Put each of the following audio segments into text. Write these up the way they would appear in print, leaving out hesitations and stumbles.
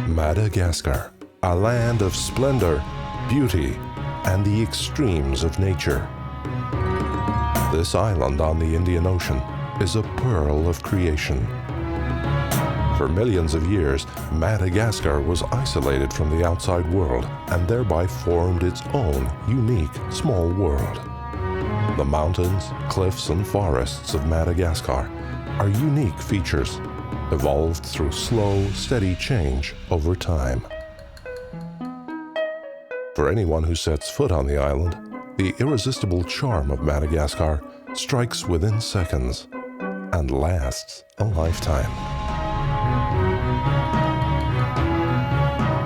Madagascar, a land of splendor, beauty, and the extremes of nature. This island on the Indian Ocean is a pearl of creation. For millions of years, Madagascar was isolated from the outside world and thereby formed its own unique small world. The mountains, cliffs, and forests of Madagascar are unique features, evolved through slow, steady change over time. For anyone who sets foot on the island, the irresistible charm of Madagascar strikes within seconds and lasts a lifetime.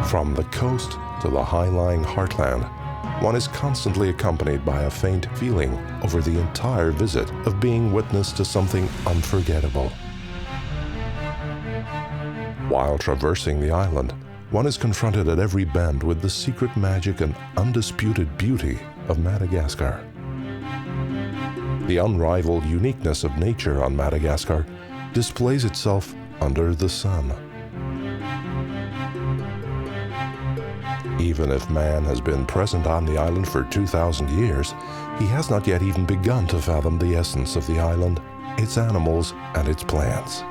From the coast to the high-lying heartland, one is constantly accompanied by a faint feeling over the entire visit of being witness to something unforgettable. While traversing the island, one is confronted at every bend with the secret magic and undisputed beauty of Madagascar. The unrivaled uniqueness of nature on Madagascar displays itself under the sun. Even if man has been present on the island for 2,000 years, he has not yet even begun to fathom the essence of the island, its animals, and its plants.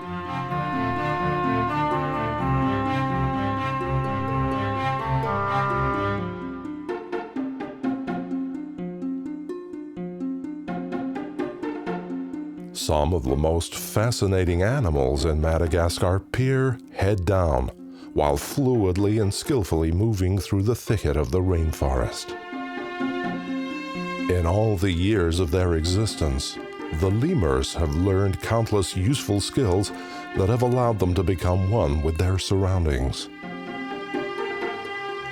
Some of the most fascinating animals in Madagascar peer head down, while fluidly and skillfully moving through the thicket of the rainforest. In all the years of their existence, the lemurs have learned countless useful skills that have allowed them to become one with their surroundings.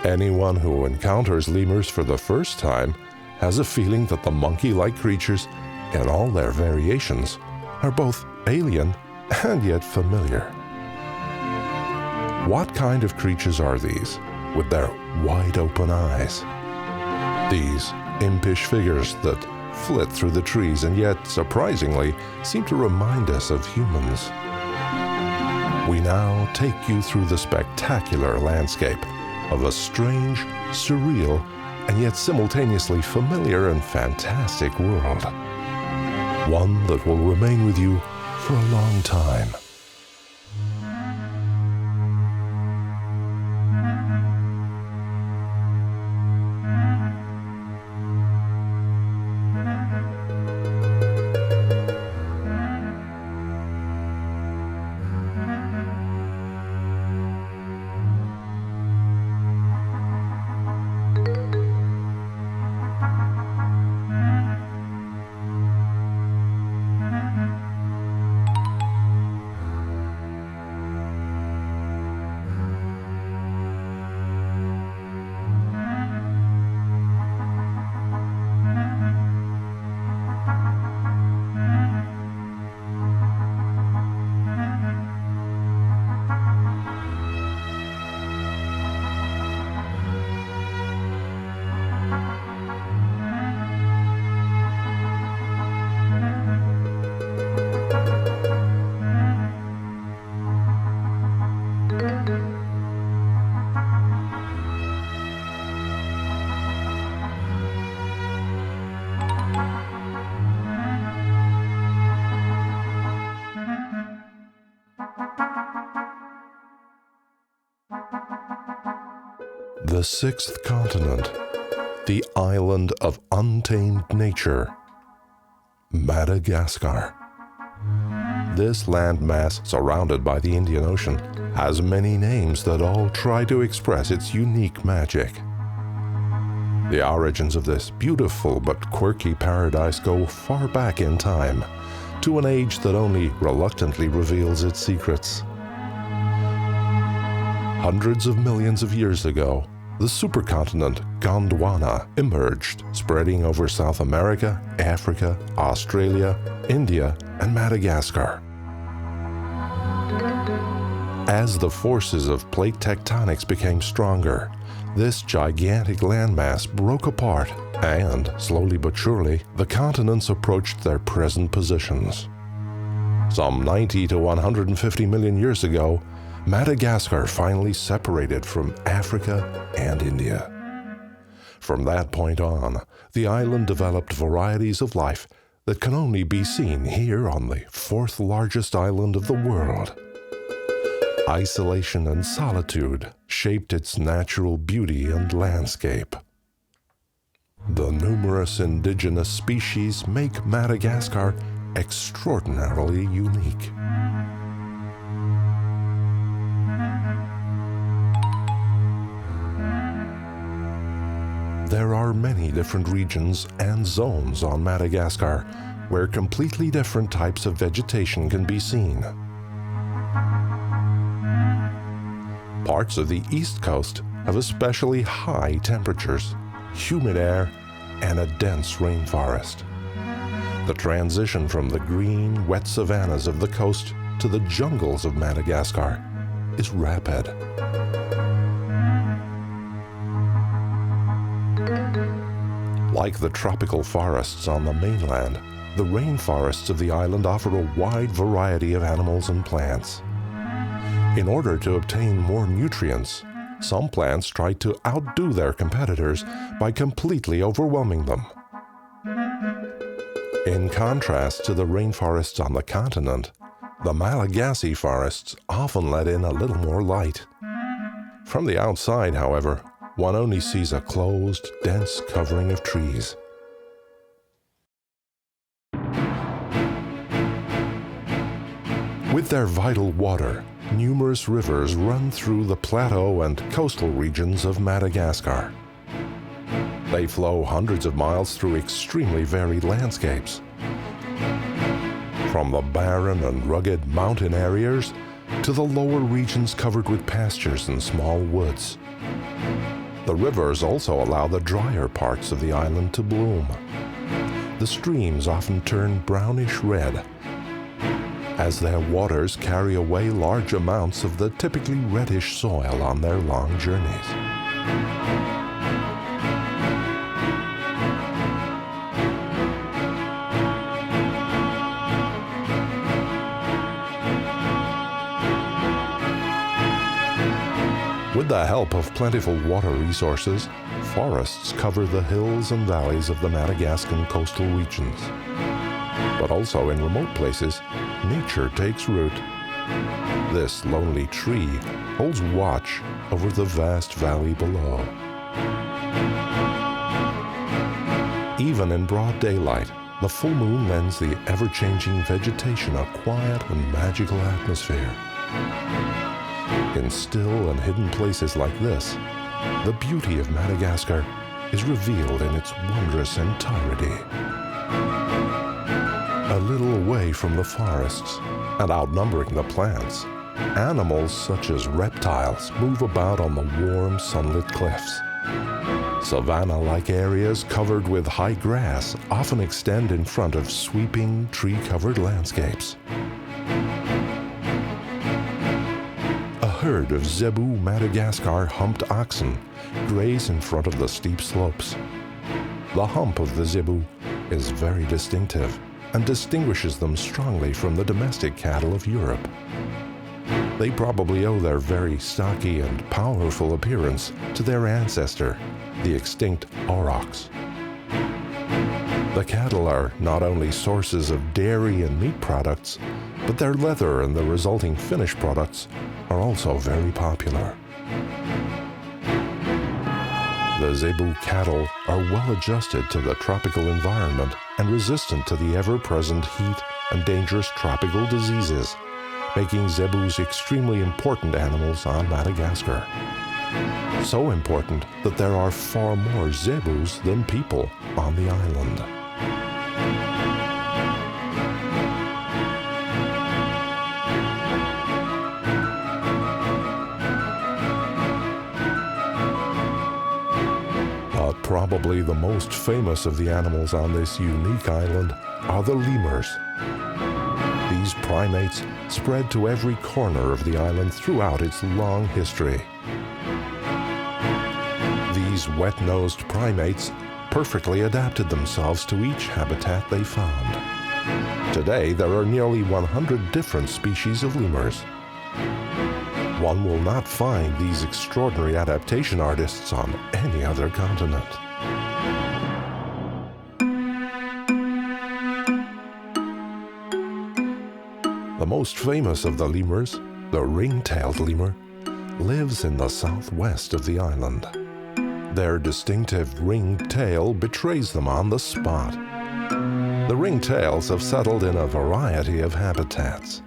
Anyone who encounters lemurs for the first time has a feeling that the monkey-like creatures, in all their variations, are both alien and yet familiar. What kind of creatures are these, with their wide-open eyes? These impish figures that flit through the trees and yet, surprisingly, seem to remind us of humans. We now take you through the spectacular landscape of a strange, surreal, and yet simultaneously familiar and fantastic world. One that will remain with you for a long time. The sixth continent, the island of untamed nature, Madagascar. This landmass, surrounded by the Indian Ocean, has many names that all try to express its unique magic. The origins of this beautiful but quirky paradise go far back in time, to an age that only reluctantly reveals its secrets. Hundreds of millions of years ago, the supercontinent Gondwana emerged, spreading over South America, Africa, Australia, India, and Madagascar. As the forces of plate tectonics became stronger, this gigantic landmass broke apart, and, slowly but surely, the continents approached their present positions. Some 90 to 150 million years ago, Madagascar finally separated from Africa and India. From that point on, the island developed varieties of life that can only be seen here on the fourth largest island of the world. Isolation and solitude shaped its natural beauty and landscape. The numerous indigenous species make Madagascar extraordinarily unique. There are many different regions and zones on Madagascar where completely different types of vegetation can be seen. Parts of the east coast have especially high temperatures, humid air, and a dense rainforest. The transition from the green, wet savannas of the coast to the jungles of Madagascar is rapid. Like the tropical forests on the mainland, the rainforests of the island offer a wide variety of animals and plants. In order to obtain more nutrients, some plants try to outdo their competitors by completely overwhelming them. In contrast to the rainforests on the continent, the Malagasy forests often let in a little more light. From the outside, however, one only sees a closed, dense covering of trees. With their vital water, numerous rivers run through the plateau and coastal regions of Madagascar. They flow hundreds of miles through extremely varied landscapes. From the barren and rugged mountain areas to the lower regions covered with pastures and small woods. The rivers also allow the drier parts of the island to bloom. The streams often turn brownish red, as their waters carry away large amounts of the typically reddish soil on their long journeys. With the help of plentiful water resources, forests cover the hills and valleys of the Madagascan coastal regions. But also in remote places, nature takes root. This lonely tree holds watch over the vast valley below. Even in broad daylight, the full moon lends the ever-changing vegetation a quiet and magical atmosphere. In still and hidden places like this, the beauty of Madagascar is revealed in its wondrous entirety. A little away from the forests, and outnumbering the plants, animals such as reptiles move about on the warm, sunlit cliffs. Savanna-like areas covered with high grass often extend in front of sweeping, tree-covered landscapes. A herd of Zebu Madagascar humped oxen graze in front of the steep slopes. The hump of the Zebu is very distinctive and distinguishes them strongly from the domestic cattle of Europe. They probably owe their very stocky and powerful appearance to their ancestor, the extinct aurochs. The cattle are not only sources of dairy and meat products, but their leather and the resulting finished products are also very popular. The Zebu cattle are well adjusted to the tropical environment and resistant to the ever-present heat and dangerous tropical diseases, making Zebus extremely important animals on Madagascar. So important that there are far more Zebus than people on the island. Probably the most famous of the animals on this unique island are the lemurs. these primates spread to every corner of the island throughout its long history. These wet-nosed primates perfectly adapted themselves to each habitat they found. Today, there are nearly 100 different species of lemurs. One will not find these extraordinary adaptation artists on any other continent. The most famous of the lemurs, the ring-tailed lemur, lives in the southwest of the island. Their distinctive ringed tail betrays them on the spot. The ringtails have settled in a variety of habitats.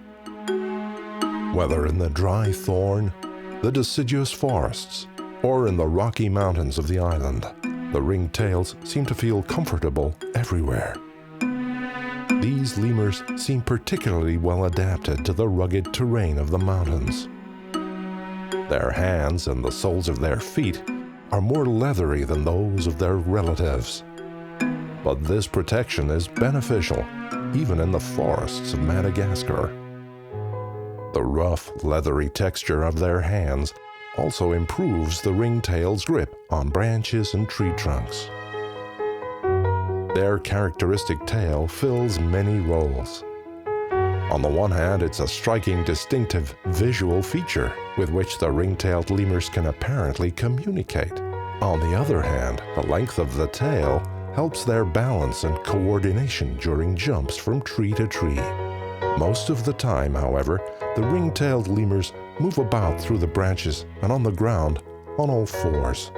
Whether in the dry thorn, the deciduous forests, or in the rocky mountains of the island, the ringtails seem to feel comfortable everywhere. These lemurs seem particularly well adapted to the rugged terrain of the mountains. Their hands and the soles of their feet are more leathery than those of their relatives. But this protection is beneficial even in the forests of Madagascar. The rough, leathery texture of their hands also improves the ringtail's grip on branches and tree trunks. Their characteristic tail fills many roles. On the one hand, it's a striking, distinctive visual feature with which the ring-tailed lemurs can apparently communicate. On the other hand, the length of the tail helps their balance and coordination during jumps from tree to tree. Most of the time, however, the ring-tailed lemurs move about through the branches and on the ground on all fours.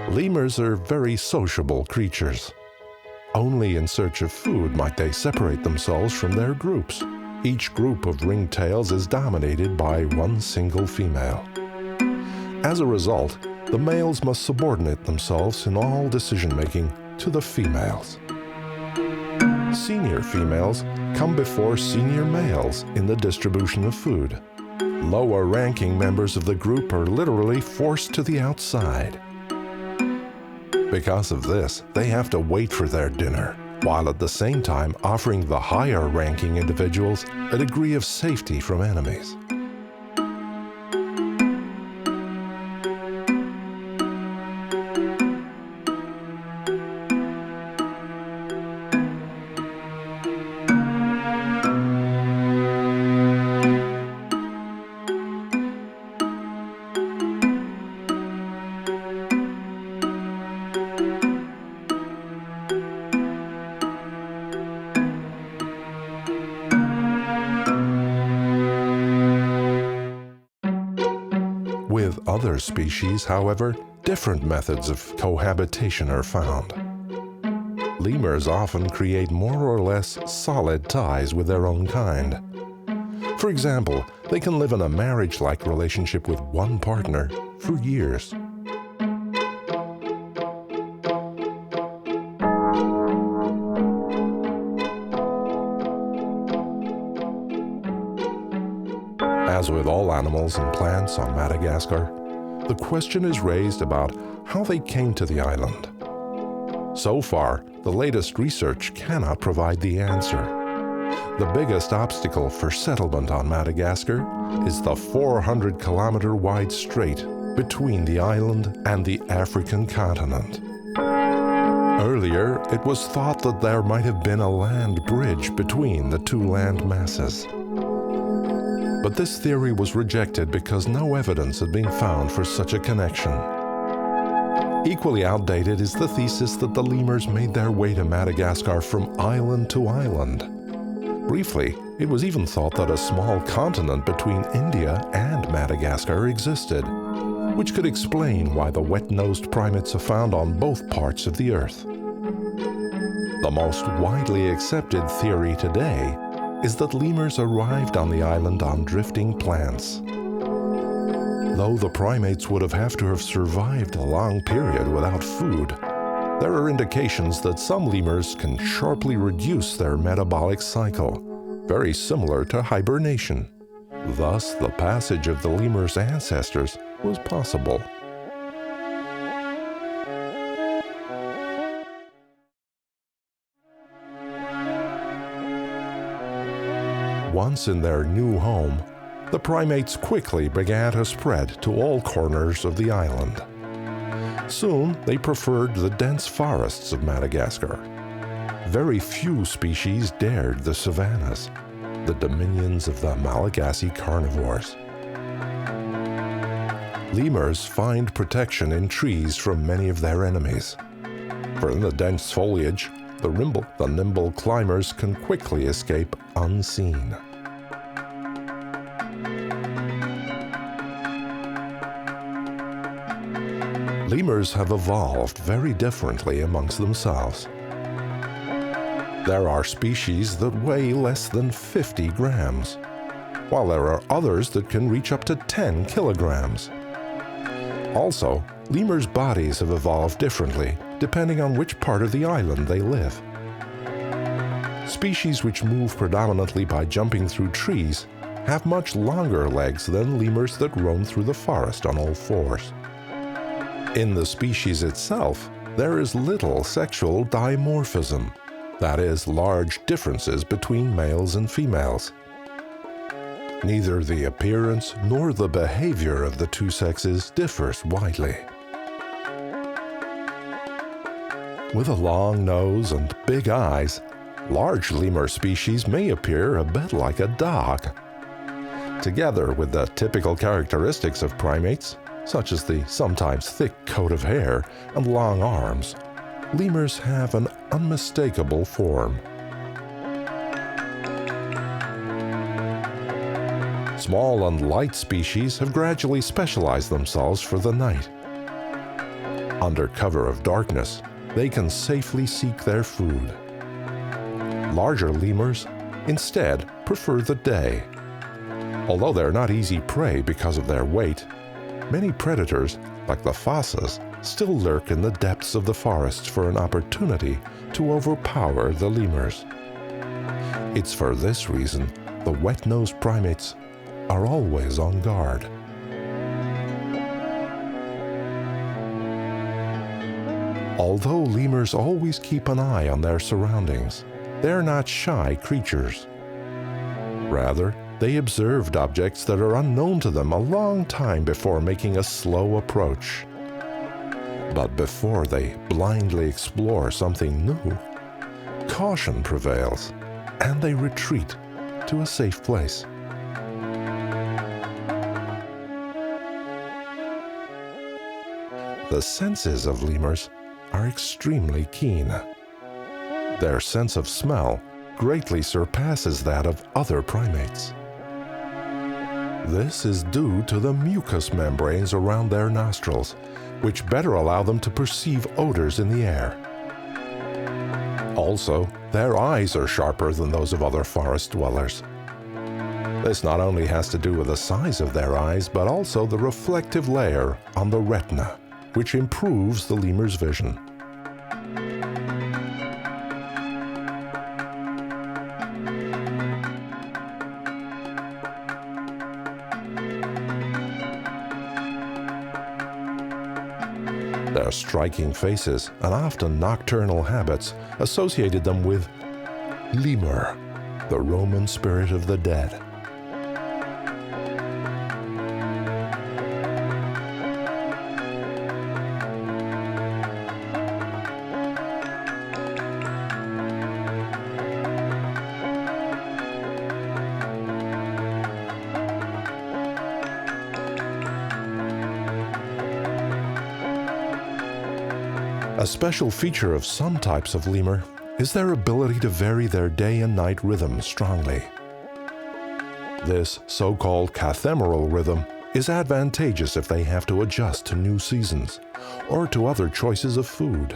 Lemurs are very sociable creatures. Only in search of food might they separate themselves from their groups. Each group of ringtails is dominated by one single female. As a result, the males must subordinate themselves in all decision-making to the females. Senior females come before senior males in the distribution of food. Lower-ranking members of the group are literally forced to the outside. Because of this, they have to wait for their dinner, while at the same time offering the higher-ranking individuals a degree of safety from enemies. With other species, however, different methods of cohabitation are found. Lemurs often create more or less solid ties with their own kind. For example, they can live in a marriage-like relationship with one partner for years. As with all animals and plants on Madagascar, the question is raised about how they came to the island. So far, the latest research cannot provide the answer. The biggest obstacle for settlement on Madagascar is the 400-kilometer-wide strait between the island and the African continent. Earlier, it was thought that there might have been a land bridge between the two land masses. But this theory was rejected because no evidence had been found for such a connection. Equally outdated is the thesis that the lemurs made their way to Madagascar from island to island. Briefly, it was even thought that a small continent between India and Madagascar existed, which could explain why the wet-nosed primates are found on both parts of the Earth. The most widely accepted theory today is that lemurs arrived on the island on drifting plants. Though the primates would have to have survived a long period without food, there are indications that some lemurs can sharply reduce their metabolic cycle, very similar to hibernation. Thus, the passage of the lemur's ancestors was possible. Once in their new home, the primates quickly began to spread to all corners of the island. Soon, they preferred the dense forests of Madagascar. Very few species dared the savannas, the dominions of the Malagasy carnivores. Lemurs find protection in trees from many of their enemies. For in the dense foliage, the nimble climbers can quickly escape unseen. Lemurs have evolved very differently amongst themselves. There are species that weigh less than 50 grams, while there are others that can reach up to 10 kilograms. Also, lemurs' bodies have evolved differently depending on which part of the island they live. Species which move predominantly by jumping through trees have much longer legs than lemurs that roam through the forest on all fours. In the species itself, there is little sexual dimorphism, that is, large differences between males and females. Neither the appearance nor the behavior of the two sexes differs widely. With a long nose and big eyes, large lemur species may appear a bit like a dog. Together with the typical characteristics of primates, such as the sometimes thick coat of hair and long arms, lemurs have an unmistakable form. Small and light species have gradually specialized themselves for the night. Under cover of darkness, they can safely seek their food. Larger lemurs, instead, prefer the day. Although they're not easy prey because of their weight, many predators, like the fossas, still lurk in the depths of the forests for an opportunity to overpower the lemurs. It's for this reason the wet-nosed primates are always on guard. Although lemurs always keep an eye on their surroundings, they're not shy creatures. Rather, they observed objects that are unknown to them a long time before making a slow approach. But before they blindly explore something new, caution prevails, and they retreat to a safe place. The senses of lemurs are extremely keen. Their sense of smell greatly surpasses that of other primates. This is due to the mucous membranes around their nostrils, which better allow them to perceive odors in the air. Also, their eyes are sharper than those of other forest dwellers. This not only has to do with the size of their eyes, but also the reflective layer on the retina, which improves the lemur's vision. Their striking faces and often nocturnal habits associated them with Lemur, the Roman spirit of the dead. A special feature of some types of lemur is their ability to vary their day and night rhythms strongly. This so-called cathemeral rhythm is advantageous if they have to adjust to new seasons or to other choices of food.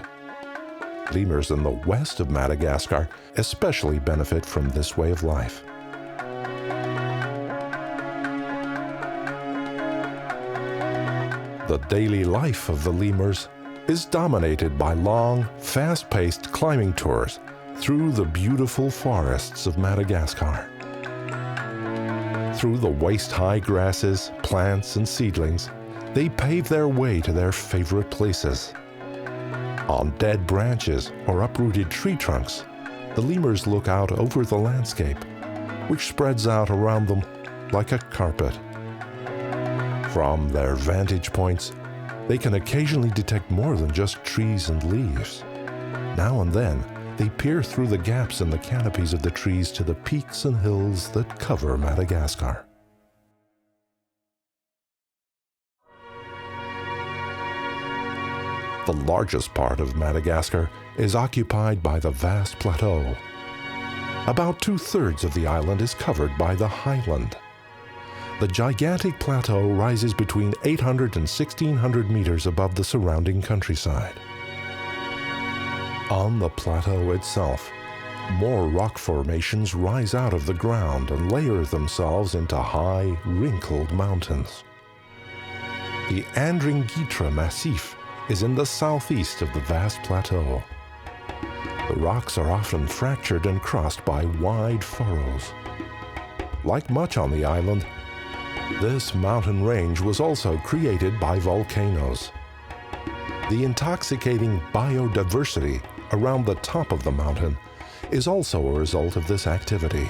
Lemurs in the west of Madagascar especially benefit from this way of life. The daily life of the lemurs is dominated by long, fast-paced climbing tours through the beautiful forests of Madagascar. Through the waist-high grasses, plants, and seedlings, they pave their way to their favorite places. On dead branches or uprooted tree trunks, the lemurs look out over the landscape, which spreads out around them like a carpet. From their vantage points, they can occasionally detect more than just trees and leaves. Now and then, they peer through the gaps in the canopies of the trees to the peaks and hills that cover Madagascar. The largest part of Madagascar is occupied by the vast plateau. About 2/3 of the island is covered by the highland. The gigantic plateau rises between 800 and 1,600 meters above the surrounding countryside. On the plateau itself, more rock formations rise out of the ground and layer themselves into high, wrinkled mountains. The Andringitra Massif is in the southeast of the vast plateau. The rocks are often fractured and crossed by wide furrows. Like much on the island, this mountain range was also created by volcanoes. The intoxicating biodiversity around the top of the mountain is also a result of this activity.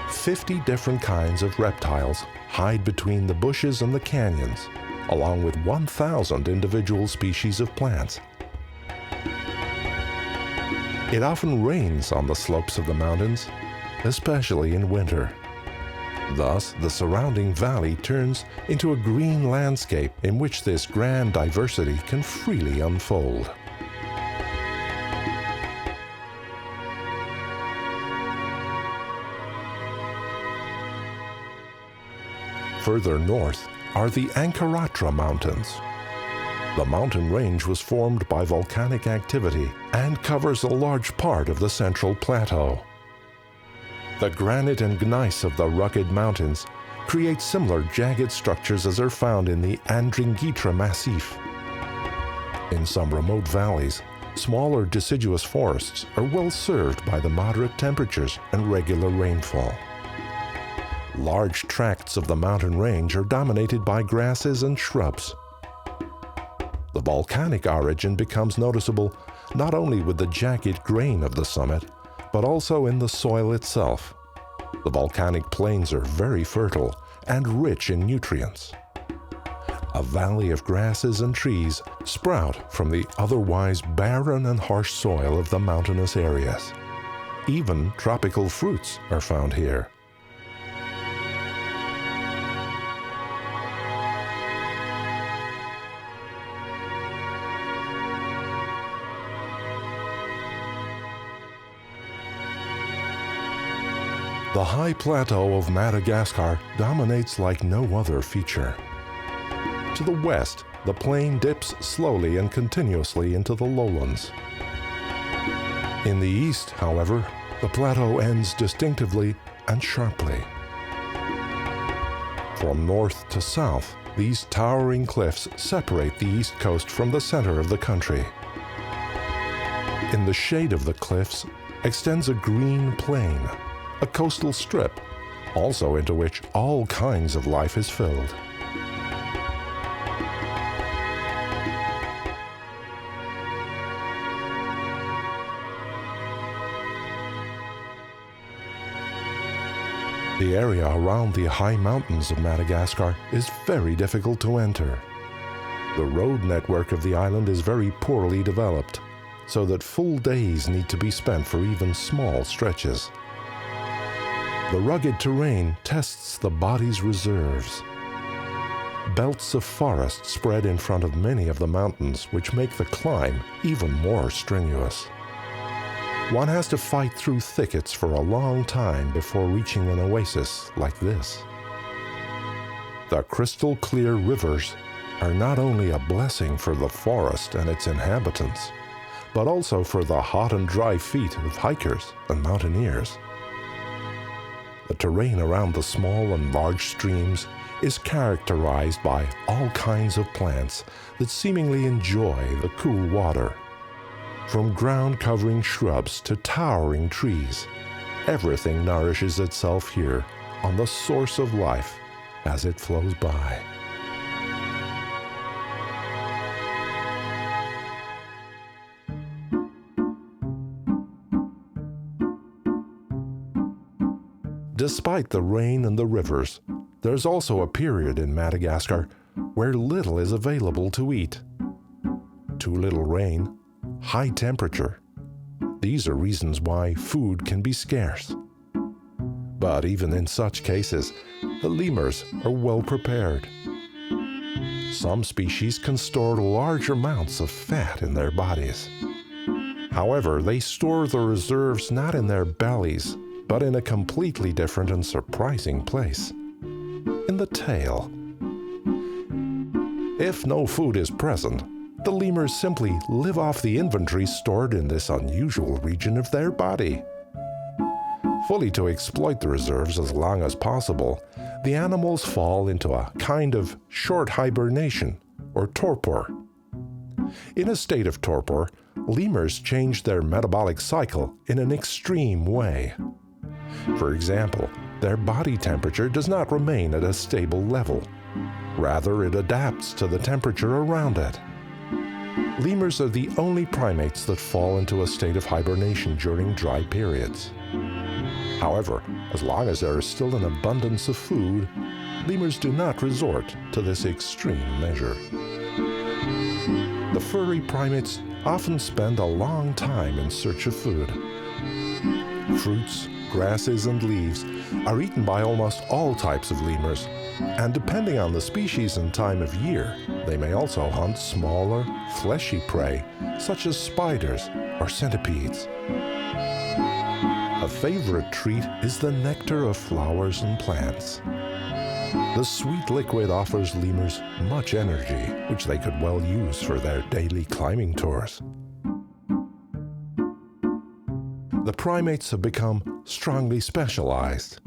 50 different kinds of reptiles hide between the bushes and the canyons, along with 1,000 individual species of plants. It often rains on the slopes of the mountains, especially in winter. Thus, the surrounding valley turns into a green landscape in which this grand diversity can freely unfold. Further north are the Ankaratra Mountains. The mountain range was formed by volcanic activity and covers a large part of the central plateau. The granite and gneiss of the rugged mountains create similar jagged structures as are found in the Andringitra Massif. In some remote valleys, smaller deciduous forests are well served by the moderate temperatures and regular rainfall. Large tracts of the mountain range are dominated by grasses and shrubs. The volcanic origin becomes noticeable not only with the jagged grain of the summit, but also in the soil itself. The volcanic plains are very fertile and rich in nutrients. A valley of grasses and trees sprout from the otherwise barren and harsh soil of the mountainous areas. Even tropical fruits are found here. The high plateau of Madagascar dominates like no other feature. To the west, the plain dips slowly and continuously into the lowlands. In the east, however, the plateau ends distinctively and sharply. From north to south, these towering cliffs separate the east coast from the center of the country. In the shade of the cliffs extends a green plain, a coastal strip, also into which all kinds of life is filled. The area around the high mountains of Madagascar is very difficult to enter. The road network of the island is very poorly developed, so that full days need to be spent for even small stretches. The rugged terrain tests the body's reserves. Belts of forest spread in front of many of the mountains, which make the climb even more strenuous. One has to fight through thickets for a long time before reaching an oasis like this. The crystal clear rivers are not only a blessing for the forest and its inhabitants, but also for the hot and dry feet of hikers and mountaineers. The terrain around the small and large streams is characterized by all kinds of plants that seemingly enjoy the cool water. From ground-covering shrubs to towering trees, everything nourishes itself here on the source of life as it flows by. Despite the rain and the rivers, there's also a period in Madagascar where little is available to eat. Too little rain, high temperature. These are reasons why food can be scarce. But even in such cases, the lemurs are well prepared. Some species can store large amounts of fat in their bodies. However, they store the reserves not in their bellies, but in a completely different and surprising place: in the tail. If no food is present, the lemurs simply live off the inventory stored in this unusual region of their body. Fully to exploit the reserves as long as possible, the animals fall into a kind of short hibernation, or torpor. In a state of torpor, lemurs change their metabolic cycle in an extreme way. For example, their body temperature does not remain at a stable level. Rather, it adapts to the temperature around it. Lemurs are the only primates that fall into a state of hibernation during dry periods. However, as long as there is still an abundance of food, lemurs do not resort to this extreme measure. The furry primates often spend a long time in search of food. Fruits, grasses, and leaves are eaten by almost all types of lemurs, and depending on the species and time of year, they may also hunt smaller, fleshy prey such as spiders or centipedes. A favorite treat is the nectar of flowers and plants. The sweet liquid offers lemurs much energy, which they could well use for their daily climbing tours. The primates have become strongly specialized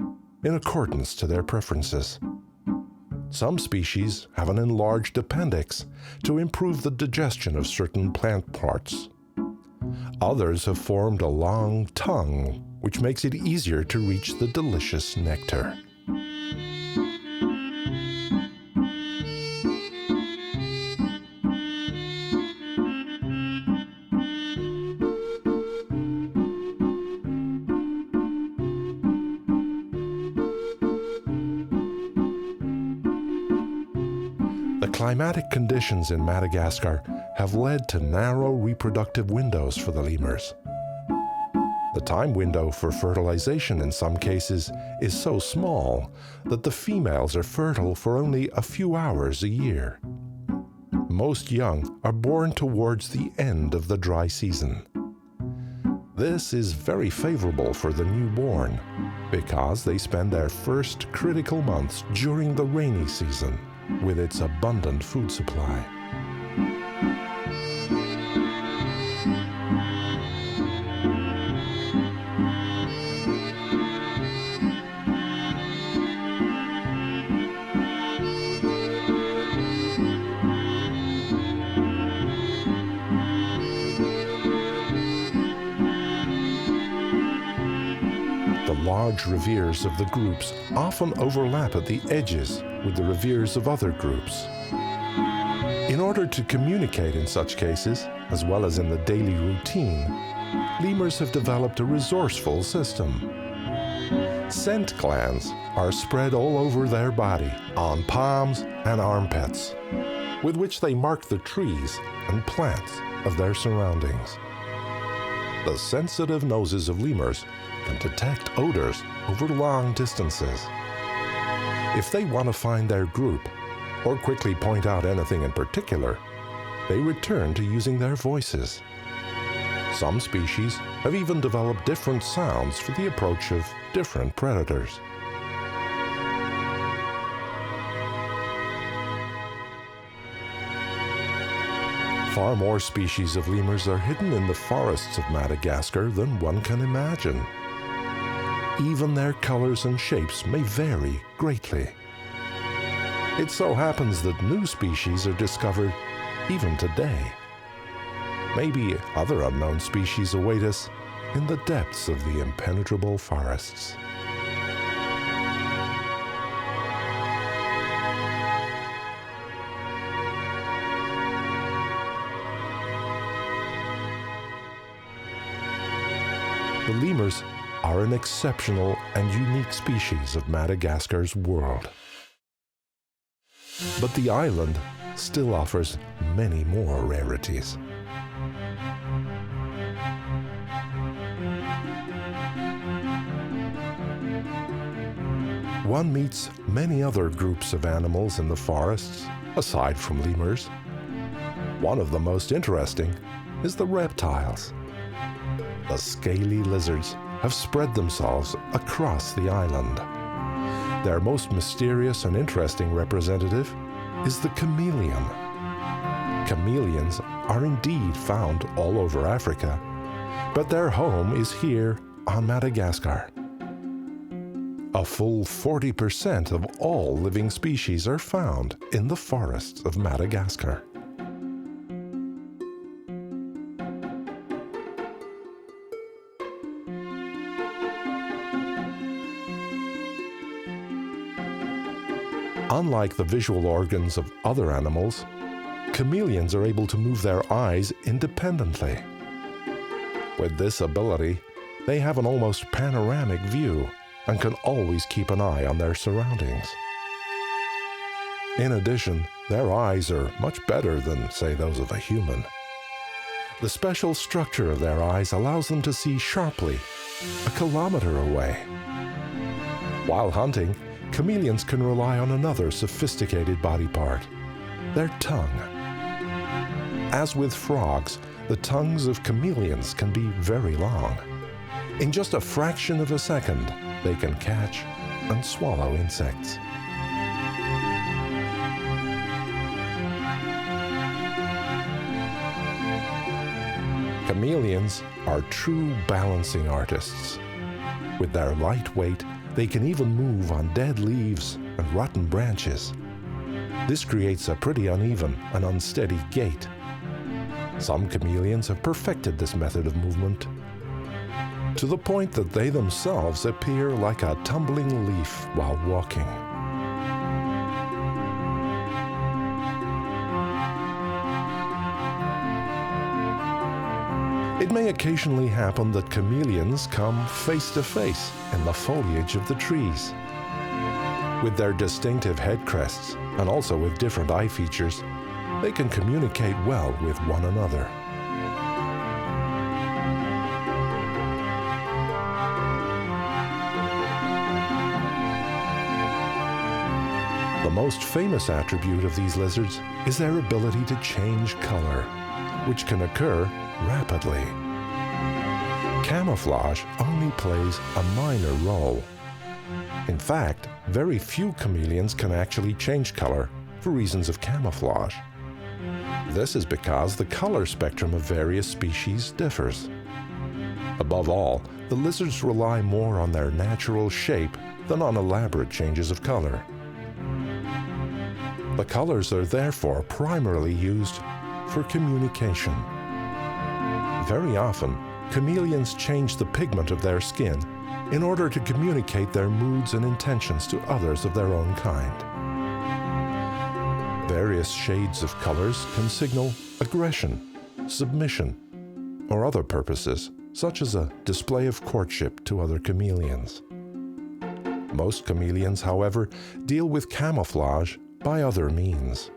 in accordance to their preferences. Some species have an enlarged appendix to improve the digestion of certain plant parts. Others have formed a long tongue, which makes it easier to reach the delicious nectar. The climatic conditions in Madagascar have led to narrow reproductive windows for the lemurs. The time window for fertilization in some cases is so small that the females are fertile for only a few hours a year. Most young are born towards the end of the dry season. This is very favorable for the newborn because they spend their first critical months during the rainy season with its abundant food supply. The large reviers of the groups often overlap at the edges with the reviers of other groups. In order to communicate in such cases, as well as in the daily routine, lemurs have developed a resourceful system. Scent glands are spread all over their body, on palms and armpits, with which they mark the trees and plants of their surroundings. The sensitive noses of lemurs can detect odors over long distances. If they want to find their group, or quickly point out anything in particular, they return to using their voices. Some species have even developed different sounds for the approach of different predators. Far more species of lemurs are hidden in the forests of Madagascar than one can imagine. Even their colors and shapes may vary greatly. It so happens that new species are discovered even today. Maybe other unknown species await us in the depths of the impenetrable forests. The lemurs are an exceptional and unique species of Madagascar's world. But the island still offers many more rarities. One meets many other groups of animals in the forests, aside from lemurs. One of the most interesting is the reptiles. The scaly lizards have spread themselves across the island. Their most mysterious and interesting representative is the chameleon. Chameleons are indeed found all over Africa, but their home is here on Madagascar. A full 40% of all living species are found in the forests of Madagascar. Unlike the visual organs of other animals, chameleons are able to move their eyes independently. With this ability, they have an almost panoramic view and can always keep an eye on their surroundings. In addition, their eyes are much better than, say, those of a human. The special structure of their eyes allows them to see sharply, a kilometer away. While hunting, chameleons can rely on another sophisticated body part, their tongue. As with frogs, the tongues of chameleons can be very long. In just a fraction of a second, they can catch and swallow insects. Chameleons are true balancing artists. With their light weight, they can even move on dead leaves and rotten branches. This creates a pretty uneven and unsteady gait. Some chameleons have perfected this method of movement, to the point that they themselves appear like a tumbling leaf while walking. It may occasionally happen that chameleons come face to face in the foliage of the trees. With their distinctive head crests, and also with different eye features, they can communicate well with one another. The most famous attribute of these lizards is their ability to change color, which can occur rapidly. Camouflage only plays a minor role. In fact, very few chameleons can actually change color for reasons of camouflage. This is because the color spectrum of various species differs. Above all, the lizards rely more on their natural shape than on elaborate changes of color. The colors are therefore primarily used for communication. Very often, chameleons change the pigment of their skin in order to communicate their moods and intentions to others of their own kind. Various shades of colors can signal aggression, submission, or other purposes, such as a display of courtship to other chameleons. Most chameleons, however, deal with camouflage by other means.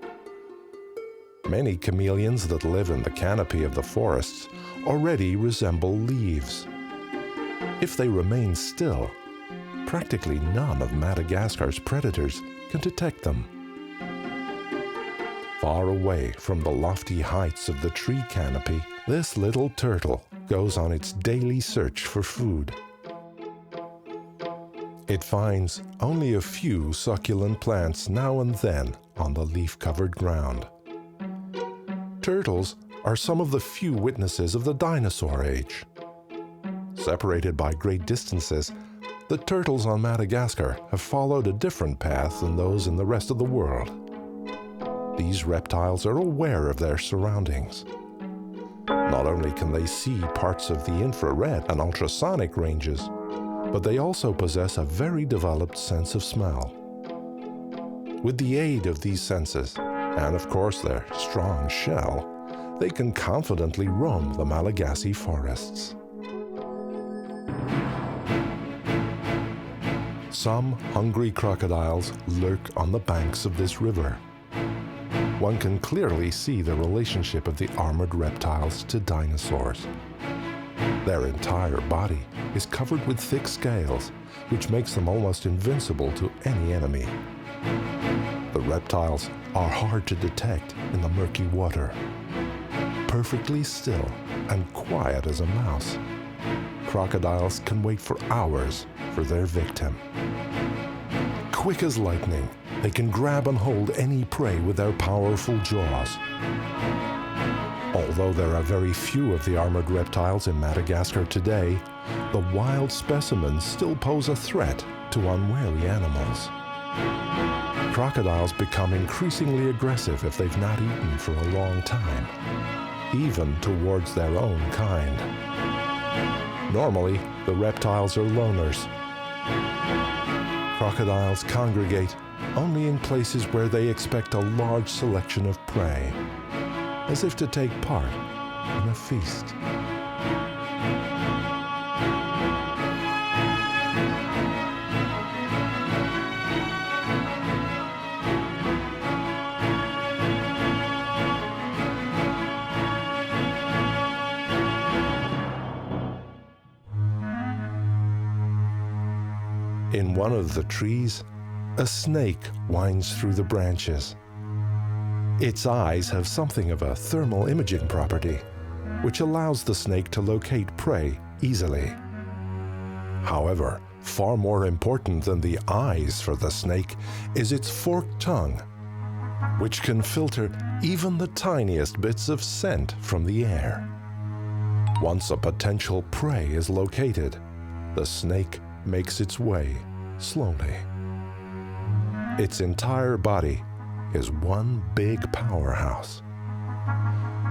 Many chameleons that live in the canopy of the forests already resemble leaves. If they remain still, practically none of Madagascar's predators can detect them. Far away from the lofty heights of the tree canopy, this little turtle goes on its daily search for food. It finds only a few succulent plants now and then on the leaf-covered ground. Turtles are some of the few witnesses of the dinosaur age. Separated by great distances, the turtles on Madagascar have followed a different path than those in the rest of the world. These reptiles are aware of their surroundings. Not only can they see parts of the infrared and ultrasonic ranges, but they also possess a very developed sense of smell. With the aid of these senses, and of course their strong shell, they can confidently roam the Malagasy forests. Some hungry crocodiles lurk on the banks of this river. One can clearly see the relationship of the armored reptiles to dinosaurs. Their entire body is covered with thick scales, which makes them almost invincible to any enemy. The reptiles are hard to detect in the murky water. Perfectly still and quiet as a mouse, crocodiles can wait for hours for their victim. Quick as lightning, they can grab and hold any prey with their powerful jaws. Although there are very few of the armored reptiles in Madagascar today, the wild specimens still pose a threat to unwary animals. Crocodiles become increasingly aggressive if they've not eaten for a long time, even towards their own kind. Normally, the reptiles are loners. Crocodiles congregate only in places where they expect a large selection of prey, as if to take part in a feast. In one of the trees, a snake winds through the branches. Its eyes have something of a thermal imaging property, which allows the snake to locate prey easily. However, far more important than the eyes for the snake is its forked tongue, which can filter even the tiniest bits of scent from the air. Once a potential prey is located, the snake makes its way slowly. Its entire body is one big powerhouse.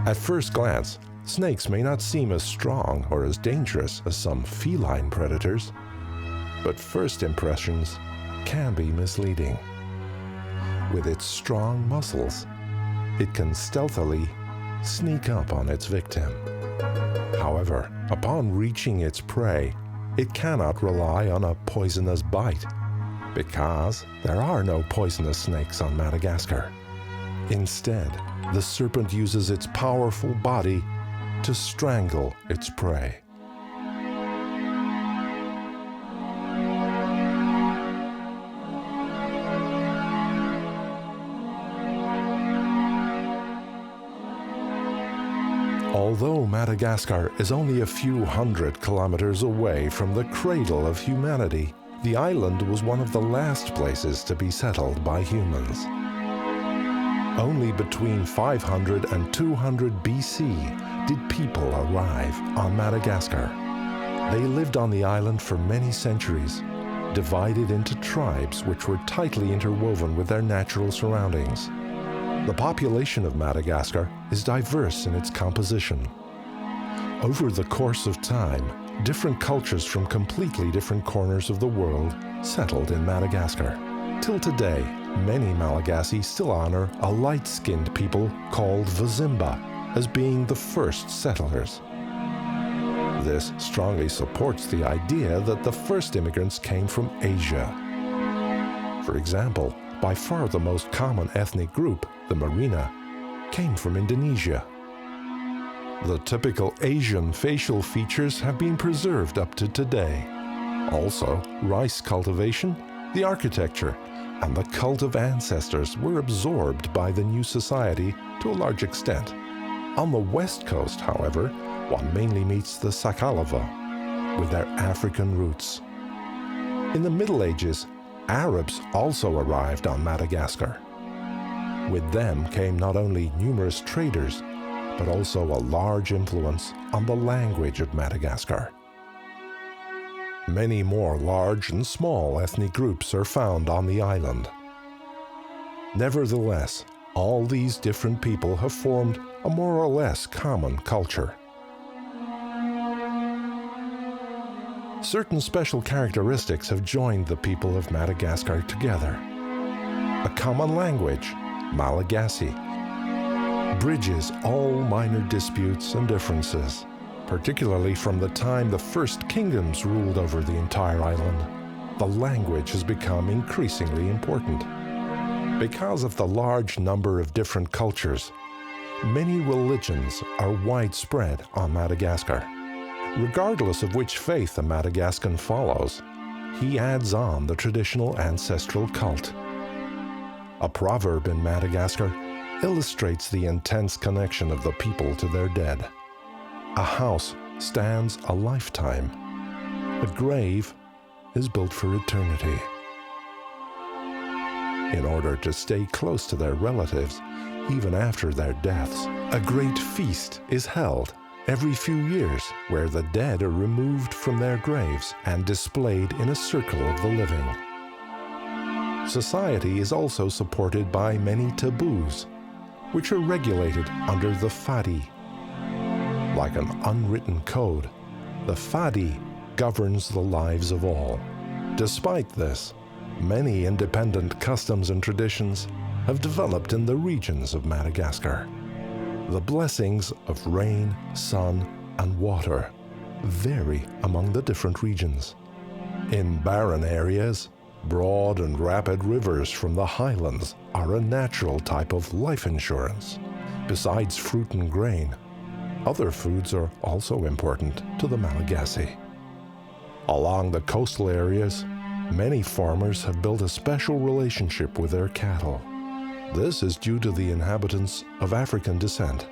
At first glance, snakes may not seem as strong or as dangerous as some feline predators, but first impressions can be misleading. With its strong muscles, it can stealthily sneak up on its victim. However, upon reaching its prey, it cannot rely on a poisonous bite, because there are no poisonous snakes on Madagascar. Instead, the serpent uses its powerful body to strangle its prey. Although Madagascar is only a few hundred kilometers away from the cradle of humanity, the island was one of the last places to be settled by humans. Only between 500 and 200 BC did people arrive on Madagascar. They lived on the island for many centuries, divided into tribes which were tightly interwoven with their natural surroundings. The population of Madagascar is diverse in its composition. Over the course of time, different cultures from completely different corners of the world settled in Madagascar. Till today, many Malagasy still honor a light-skinned people called Vazimba as being the first settlers. This strongly supports the idea that the first immigrants came from Asia. For example, by far the most common ethnic group, the Marina, came from Indonesia. The typical Asian facial features have been preserved up to today. Also, rice cultivation, the architecture, and the cult of ancestors were absorbed by the new society to a large extent. On the west coast, however, one mainly meets the Sakalava, with their African roots. In the Middle Ages, Arabs also arrived on Madagascar. With them came not only numerous traders, but also a large influence on the language of Madagascar. Many more large and small ethnic groups are found on the island. Nevertheless, all these different people have formed a more or less common culture. Certain special characteristics have joined the people of Madagascar together. A common language, Malagasy, bridges all minor disputes and differences, particularly from the time the first kingdoms ruled over the entire island. the language has become increasingly important. Because of the large number of different cultures, many religions are widespread on Madagascar. Regardless of which faith a Madagascan follows, he adds on the traditional ancestral cult. A proverb in Madagascar illustrates the intense connection of the people to their dead. A house stands a lifetime. A grave is built for eternity. In order to stay close to their relatives, even after their deaths, a great feast is held every few years where the dead are removed from their graves and displayed in a circle of the living. Society is also supported by many taboos, which are regulated under the Fadi. Like an unwritten code, the Fadi governs the lives of all. Despite this, many independent customs and traditions have developed in the regions of Madagascar. The blessings of rain, sun, and water vary among the different regions. In barren areas, broad and rapid rivers from the highlands are a natural type of life insurance. Besides fruit and grain, other foods are also important to the Malagasy. Along the coastal areas, many farmers have built a special relationship with their cattle. This is due to the inhabitants of African descent,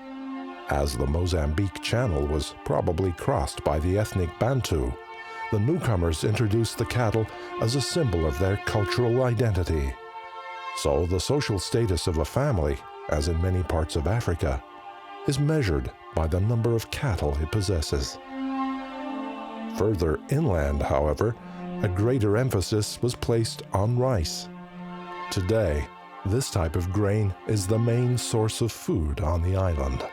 as the Mozambique Channel was probably crossed by the ethnic Bantu. The newcomers introduced the cattle as a symbol of their cultural identity. So the social status of a family, as in many parts of Africa, is measured by the number of cattle it possesses. Further inland, however, a greater emphasis was placed on rice. Today, this type of grain is the main source of food on the island.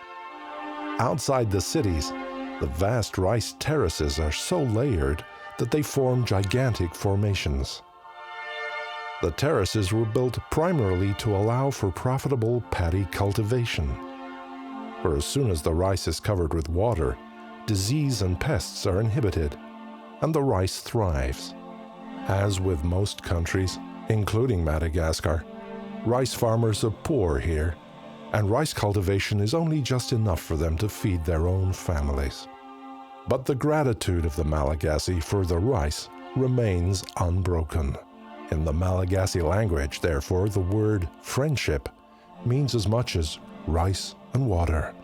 Outside the cities, the vast rice terraces are so layered that they form gigantic formations. The terraces were built primarily to allow for profitable paddy cultivation. For as soon as the rice is covered with water, disease and pests are inhibited, and the rice thrives. As with most countries, including Madagascar, rice farmers are poor here, and rice cultivation is only just enough for them to feed their own families. But the gratitude of the Malagasy for the rice remains unbroken. In the Malagasy language, therefore, the word friendship means as much as rice and water.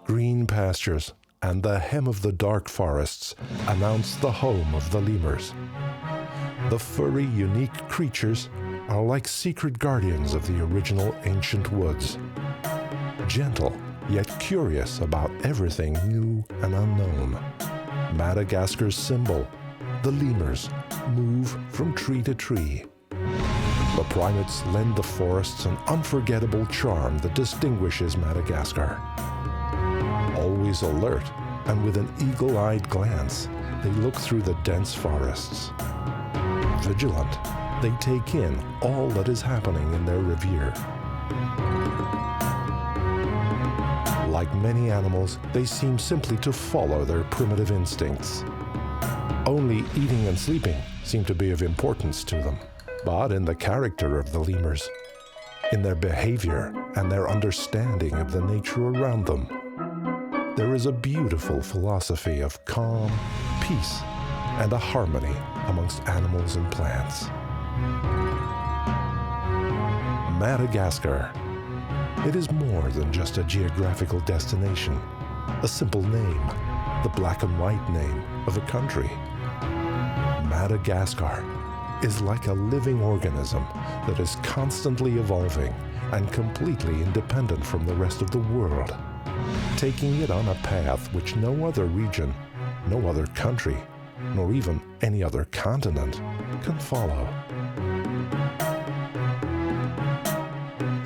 Green pastures and the hem of the dark forests announce the home of the lemurs. The furry, unique creatures are like secret guardians of the original ancient woods. Gentle, yet curious about everything new and unknown. Madagascar's symbol, the lemurs, move from tree to tree. The primates lend the forests an unforgettable charm that distinguishes Madagascar. Always alert and with an eagle-eyed glance, they look through the dense forests. Vigilant, they take in all that is happening in their revier. Like many animals, they seem simply to follow their primitive instincts. Only eating and sleeping seem to be of importance to them. But in the character of the lemurs, in their behavior and their understanding of the nature around them, there is a beautiful philosophy of calm, peace, and a harmony amongst animals and plants. Madagascar. It is more than just a geographical destination, a simple name, the black and white name of a country. Madagascar is like a living organism that is constantly evolving and completely independent from the rest of the world, taking it on a path which no other region, no other country, nor even any other continent can follow.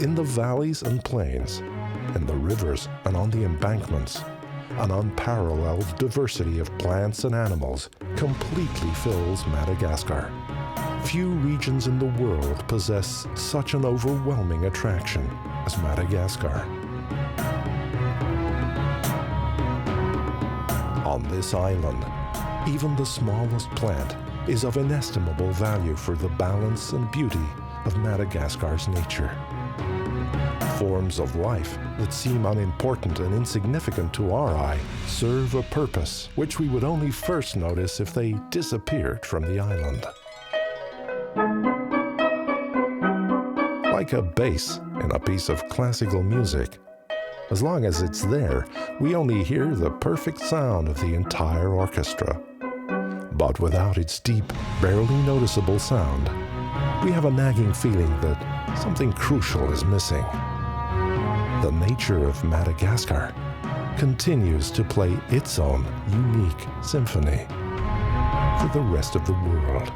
In the valleys and plains, in the rivers and on the embankments, an unparalleled diversity of plants and animals completely fills Madagascar. Few regions in the world possess such an overwhelming attraction as Madagascar. On this island, even the smallest plant is of inestimable value for the balance and beauty of Madagascar's nature. Forms of life that seem unimportant and insignificant to our eye serve a purpose which we would only first notice if they disappeared from the island. Like a bass in a piece of classical music, as long as it's there, we only hear the perfect sound of the entire orchestra. But without its deep, barely noticeable sound, we have a nagging feeling that something crucial is missing. The nature of Madagascar continues to play its own unique symphony for the rest of the world.